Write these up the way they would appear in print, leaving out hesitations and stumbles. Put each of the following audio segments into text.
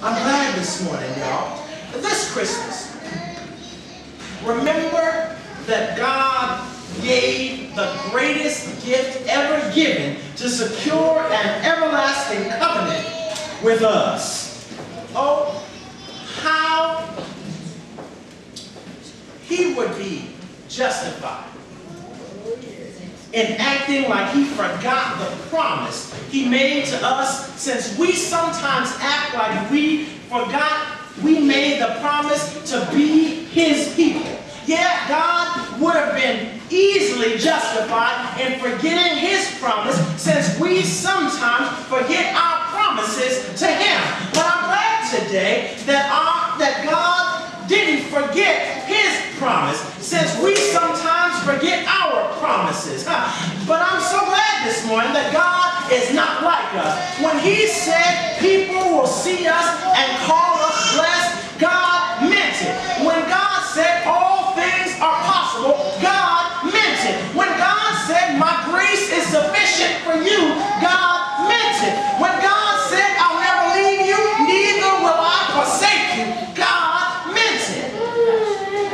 I'm glad this morning, y'all. This Christmas, remember that God gave the greatest gift ever given to secure an everlasting covenant with us. Oh, how he would be justified in acting like he forgot the promise he made to us, since we sometimes act like we forgot we made the promise to be his people. Yeah, God would have been easily justified in forgetting his promise, since we sometimes forget our promises to him. But I'm glad today that God didn't forget his promise, since we sometimes forget our promises. But I'm so glad this morning that God is not like us. When he said people will see us and call us blessed, God meant it. When God said all things are possible, God meant it. When God said my grace is sufficient for you, God meant it. When God said I'll never leave you, neither will I forsake you, God meant it.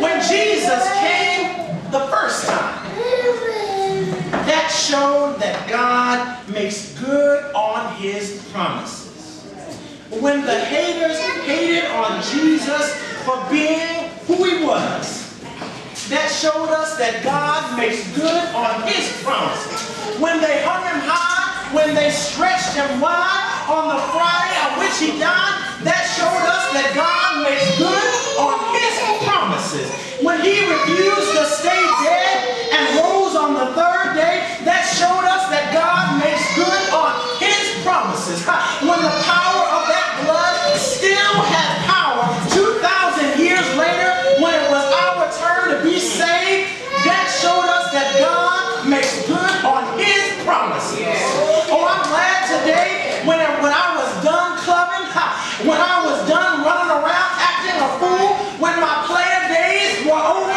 When Jesus came the first time, that showed that God makes good on his promises. When the haters hated on Jesus for being who he was, that showed us that God makes good on his promises. When they hung him high, when they stretched him wide on the Friday on which he died, that showed us that God makes good on his promises. When he refused to stay dead and rose on the third day, that showed us that God makes good on his promises. When the power of that blood still had power 2,000 years later, when it was our turn to be saved, that showed us that God makes good on his promises. Oh, I'm glad today when I was done clubbing, when I was done running around acting a fool, when my player days were over,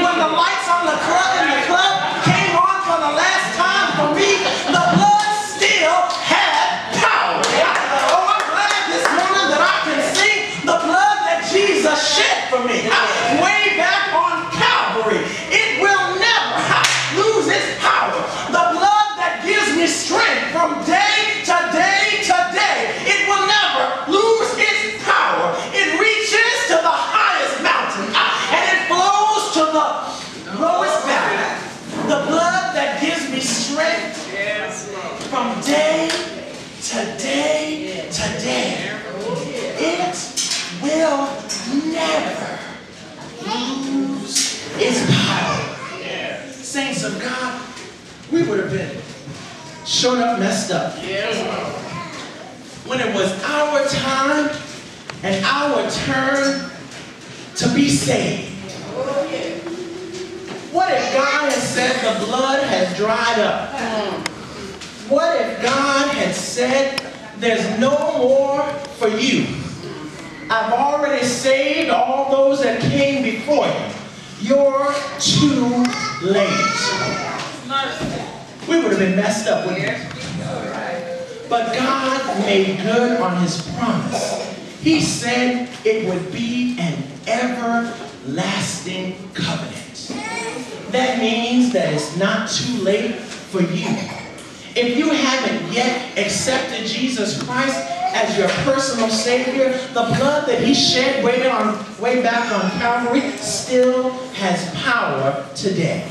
when the lights on the club came on for the last time for me, the blood still had power. Oh, I'm glad this morning that I can sing the blood that Jesus shed for me way back on Calvary. It will never lose its power. The blood that gives me strength from day to day to day, it will never lose its power. It reaches to the highest mountain and it flows to the lowest valley. The blood that gives me strength from day to day to day, it will never lose its power. Saints of God, we would have been showed up messed up when it was our time and our turn to be saved. What if God had said the blood has dried up? What if God had said there's no more for you? I've already saved all those that came before you. You're too late. We would have been messed up, wouldn't we? But God made good on his promise. He said it would be an everlasting covenant. That means that it's not too late for you. If you haven't yet accepted Jesus Christ as your personal Savior, the blood that he shed way back on Calvary still has power today.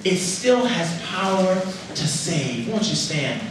It still has power to save. Won't you stand?